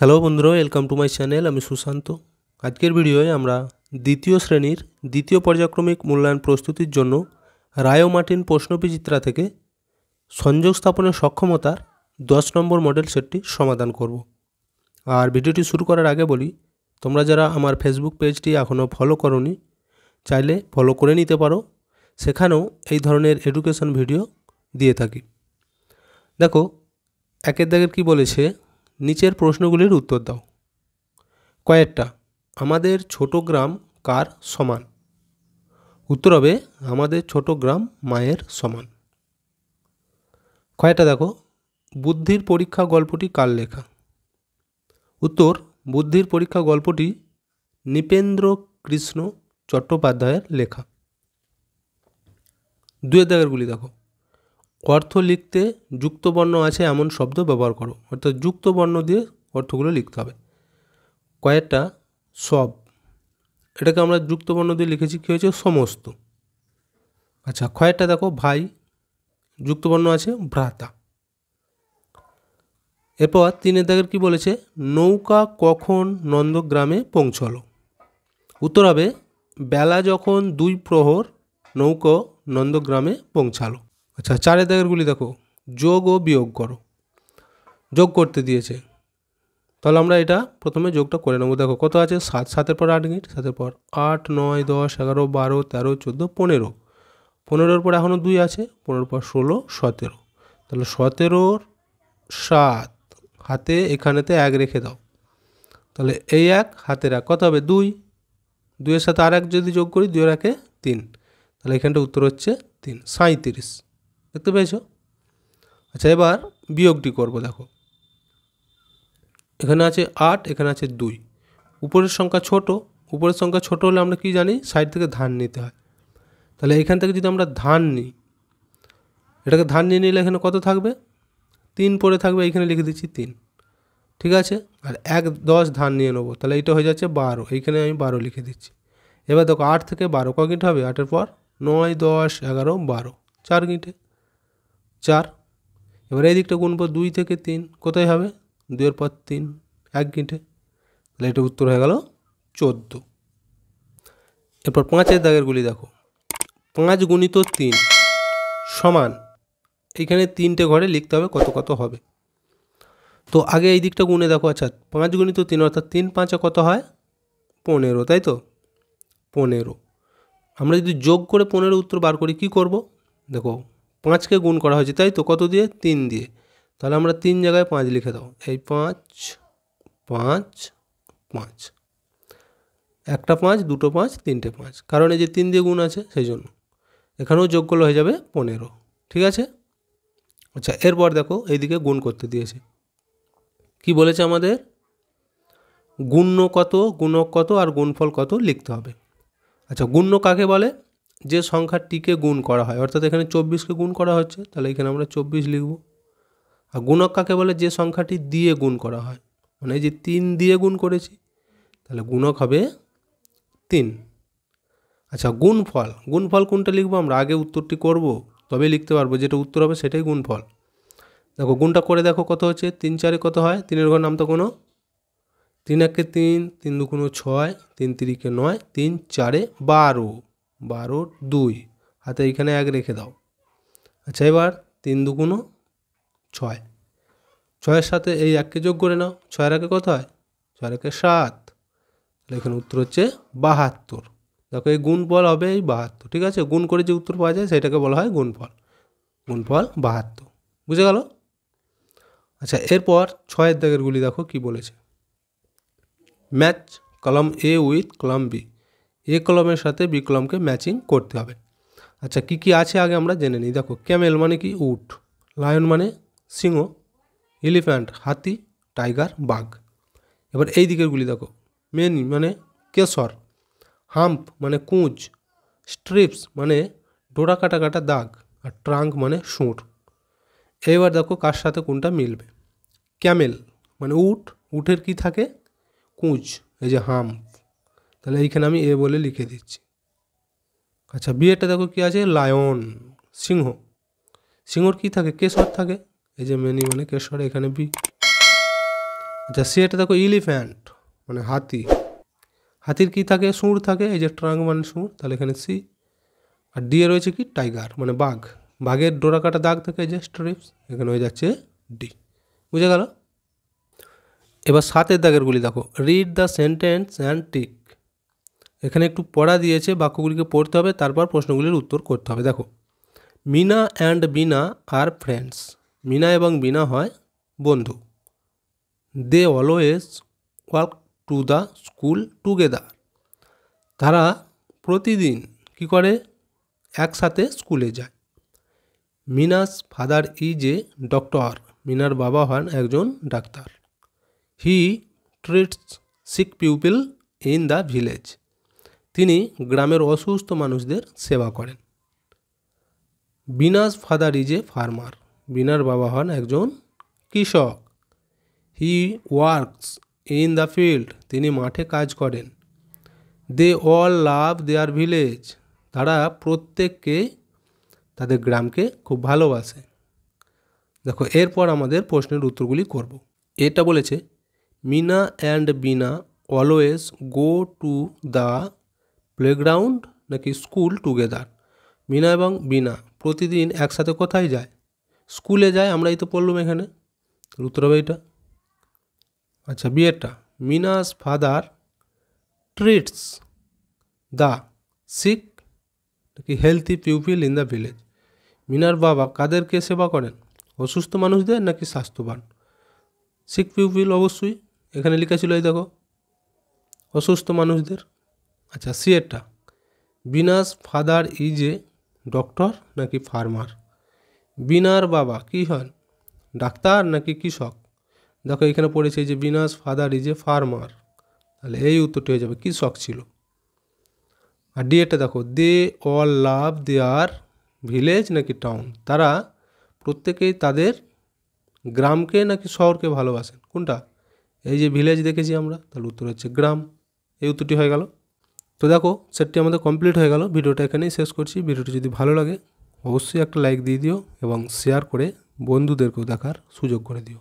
Hello বন্ধুরা, welcome to my channel. আমি সুশান্ত। আজকের ভিডিওয়ে আমরা দ্বিতীয় শ্রেণীর দ্বিতীয় পর্যায়ক্রমিক মূল্যায়ন প্রস্তুতির জন্য রায় ও মার্টিন প্রশ্নবিচিত্রা থেকে সংযোগ স্থাপনের সক্ষমতার 10 নম্বর মডেল সেটটি সমাধান করব। আর ভিডিওটি শুরু করার আগে বলি, তোমরা যারা আমার ফেসবুক পেজটি এখনও ফলো করোনি, চাইলে ফলো করে নিতে পারো। সেখানেও এই ধরনের এডুকেশন ভিডিও দিয়ে থাকি। দেখো, একের দাগের কী বলেছে, নিচের প্রশ্নগুলির উত্তর দাও। কয়েকটা আমাদের ছোট গ্রাম কার সমান? উত্তর হবে আমাদের ছোট গ্রাম মায়ের সমান। কয়েকটা দেখো, বুদ্ধির পরীক্ষা গল্পটি কার লেখা? উত্তর, বুদ্ধির পরীক্ষা গল্পটি নৃপেন্দ্র কৃষ্ণ চট্টোপাধ্যায়ের লেখা। দুয়ের দাগেরগুলি দেখো, অর্থ লিখতে যুক্তবর্ণ আছে এমন শব্দ ব্যবহার করো। অর্থাৎ যুক্তবর্ণ দিয়ে অর্থগুলো লিখতে হবে। কয়েকটা সব, এটাকে আমরা যুক্তবর্ণ দিয়ে লিখেছি, কী হয়েছে? সমস্ত। আচ্ছা, কয়েকটা দেখো, ভাই যুক্তবর্ণ আছে ভ্রাতা। এরপর তিনের দাগের কী বলেছে, নৌকা কখন নন্দগ্রামে পৌঁছলো? উত্তর হবে বেলা যখন 2 প্রহর নৌকা নন্দগ্রামে পৌঁছালো। আচ্ছা, চারের দাগেরগুলি দেখো, যোগ ও বিয়োগ করো। যোগ করতে দিয়েছে, তাহলে আমরা এটা প্রথমে যোগটা করে নেবো। দেখো কত আছে, 7, 7-এর পর 8 ইউনিট, 7-এর পর 8, 9, 10, 11, 12, 13, 14, 15, 15-এর পর এখনও 2 আছে, 15-এর পর 16, 17। তাহলে 17-র 7 হাতে, এখানেতে 1 রেখে দাও। তাহলে এই 1 হাতের 1 কত হবে? 2। 2-এর সাথে আর 1 যদি যোগ করি, 2-এর 1-এ 3, তাহলে এখানটা উত্তর হচ্ছে 3, 37। দেখতে পেয়েছো? আচ্ছা, এবার বিয়োগটি করব। দেখো এখানে আছে 8, এখানে আছে 2। উপরের সংখ্যা ছোট, উপরের সংখ্যা ছোট হলে আমরা কি জানি, সাইড থেকে ধান নিতে হয়। তাহলে এখান থেকে যদি আমরা ধান নিই, এটাকে ধান নিয়ে নিলে এখানে কত থাকবে? 3 পড়ে থাকবে, এইখানে লিখে দিচ্ছি 3। ঠিক আছে, আর 1 10 ধান নিয়ে নেবো, তাহলে এইটা হয়ে যাচ্ছে 12, এইখানে আমি 12 লিখে দিচ্ছি। এবার দেখো 8 থেকে 12 ক গিঁটে হবে? 8-এর পর 9, 10, 11, 12, 4 গিঁটে, 4। এবার এই দিকটা গুনবো, 2 থেকে 3 কোথায় হবে? 2-এর পর 3, 1 গিঁটে, তাহলে এটা উত্তর হয়ে গেল 14। এরপর 5-এর দাগেরগুলি দেখো, 5 গুণিত 3 সমান, এইখানে 3টে ঘরে লিখতে হবে কত কত হবে। তো আগে এই দিকটা গুনে দেখো। আচ্ছা, 5 গুণিত 3 অর্থাৎ 3 5-এ কত হয়? 15, তাই তো? 15। আমরা যদি যোগ করে 15 উত্তর বার করি, কি করব? দেখো 5কে গুণ করা হয়েছে, তাই তো? কত দিয়ে? 3 দিয়ে। তাহলে আমরা 3 জায়গায় 5 লিখে দাও। এই 5 5 5, একটা 5, দুটো 5, তিনটে 5, কারণ এই যে 3 দিয়ে গুণ আছে সেই জন্য। এখানেও যোগ করলে হয়ে যাবে 15। ঠিক আছে। আচ্ছা, এরপর দেখো এইদিকে গুণ করতে দিয়েছে। কি বলেছে আমাদের? গুণ্য কত, গুণক কত আর গুণফল কত লিখতে হবে। আচ্ছা, গুণ্য কাকে বলে? যে সংখ্যাটিকে গুণ করা হয়, অর্থাৎ এখানে 24কে গুণ করা হচ্ছে, তাহলে এখানে আমরা 24 লিখব। আর গুণক কাকে বলে? যে সংখ্যাটি দিয়ে গুণ করা হয়, মানে এই যে 3 দিয়ে গুণ করেছি, তাহলে গুণক হবে 3। আচ্ছা, গুণফল, গুণফল কোনটা লিখবো আমরা? আগে উত্তরটি করব, তবে লিখতে পারবো, যেটা উত্তর হবে সেটাই গুণফল। দেখো গুণটা করে দেখো কত হচ্ছে, 3 4-এ কত হয়? 3-এর ঘর নামতো কোনো, 3 1-এ 3, 3 2 6, 3 3-কে 9, 3 4-এ 12, 12 2 হাতে এইখানে 1 রেখে দাও। আচ্ছা, এবার 3 2 6, 6-এর সাথে এই 1কে যোগ করে নাও। 6-এর আগে কত হয়? 6-এর আগে 7, তাহলে এখানে উত্তর হচ্ছে 72। দেখো এই গুণফল হবে এই 72। ঠিক আছে, গুণ করে যে উত্তর পাওয়া যায় সেটাকে বলা হয় গুণফল। গুণফল 72, বুঝে গেল? আচ্ছা, এরপর 6-এর দাগেরগুলি দেখো কি বলেছে। ম্যাচ কলম এ উইথ কলম বি, এ কলমের সাথে বি কলমকে ম্যাচিং করতে হবে। আচ্ছা, কি কি আছে আগে আমরা জেনে নিই। দেখো ক্যামেল মানে কি? উট। লায়ন মানে সিংহ। এলিফ্যান্ট হাতি। টাইগার বাঘ। এবার এই দিকেরগুলি দেখো, মেনি মানে কেশর। হাম্প মানে কুঁচ। স্ট্রিপস মানে ডোরা কাটা কাটা দাগ। আর ট্রাঙ্ক মানে সুর। এবার দেখো কার সাথে কোনটা মিলবে। ক্যামেল মানে উট, উটের কি থাকে? কুঁচ, এই যে হাম্প, তাহলে এইখানে আমি এ বলে লিখে দিচ্ছি। আচ্ছা, বিয়েটা দেখো কি আছে? লায়ন, সিংহ। সিংহর কি থাকে? কেশর থাকে, এই যে মেনি মানে কেশর, এখানে বি। আচ্ছা সিটা দেখো এলিফ্যান্ট মানে হাতি, হাতির কি থাকে, সুঁড় থাকে, এই যে ট্রাঙ্ক মানে সুঁড়, তাহলে এখানে সি। আর ডি এ রয়েছে কি টাইগার মানে বাঘ, বাঘের ডোরা কাটা দাগ থাকে যে স্ট্রিপস, এখানে হয়ে যাচ্ছে ডি। বুঝে গেল? এবার 7 দাগেরগুলি দেখো, read the sentence and tick. এখানে একটু পড়া দিয়েছে, বাক্যগুলিকে পড়তে হবে, তারপর প্রশ্নগুলির উত্তর করতে হবে। দেখো, Mina and Bina are friends, Mina এবং বিনা হয় বন্ধু। They always walk to the school together, তারা প্রতিদিন কি করে, একসাথে স্কুলে যায়। Mina's father is a doctor, মিনার বাবা হন একজন ডাক্তার। He treats sick people in the village, তিনি গ্রামের অসুস্থ মানুষদের সেবা করেন। Bina's father is a farmer, বিনার বাবা হন একজন কৃষক। He works in the field, তিনি মাঠে কাজ করেন। দে অল লাভ দেয়ার ভিলেজ, তারা প্রত্যেককে তাদের গ্রামকে খুব ভালোবাসে। দেখো এরপর আমাদের প্রশ্নের উত্তরগুলি করব। এটা বলেছে Mina and Bina always go to the playground নাকি স্কুল টুগেদার। মিনা এবং বিনা প্রতিদিন একসাথে কোথায় যায়, স্কুলে যায়, আমরা এই তো পড়লাম এখানে, উত্তর হবে এটা। আচ্ছা বিয়েরটা, Mina's father treats the sick নাকি healthy people in the village. মিনার বাবা কাদেরকে সেবা করেন, অসুস্থ মানুষদের নাকি স্বাস্থ্যবান। সিক পিপল অবশ্যই এখানে লেখা ছিল, এই দেখো অসুস্থ মানুষদের। আচ্ছা সিয়েরটা, Binas father is a doctor নাকি ফার্মার। বিনার বাবা কি হন, ডাক্তার নাকি কৃষক। দেখো এখানে পড়েছে যে Binas father is a farmer, তাহলে এই উত্তরটি হয়ে যাবে কৃষক ছিল। আর ডি এটা দেখো, they all love their village নাকি টাউন, তারা প্রত্যেকেই তাদের গ্রামকে নাকি শহরকে ভালোবাসেন। কোনটা, এই যে ভিলেজ দেখেছি আমরা, তাহলে উত্তর হচ্ছে গ্রাম, এই উত্তরটি হয়ে গেল। তো দেখো সেটটি আমাদের কমপ্লিট হয়ে গেল। ভিডিওটা এখানেই শেষ করছি। ভিডিওটি যদি ভালো লাগে অবশ্যই একটা লাইক দিয়ে দিও এবং শেয়ার করে বন্ধুদেরকেও দেখার সুযোগ করে দিও।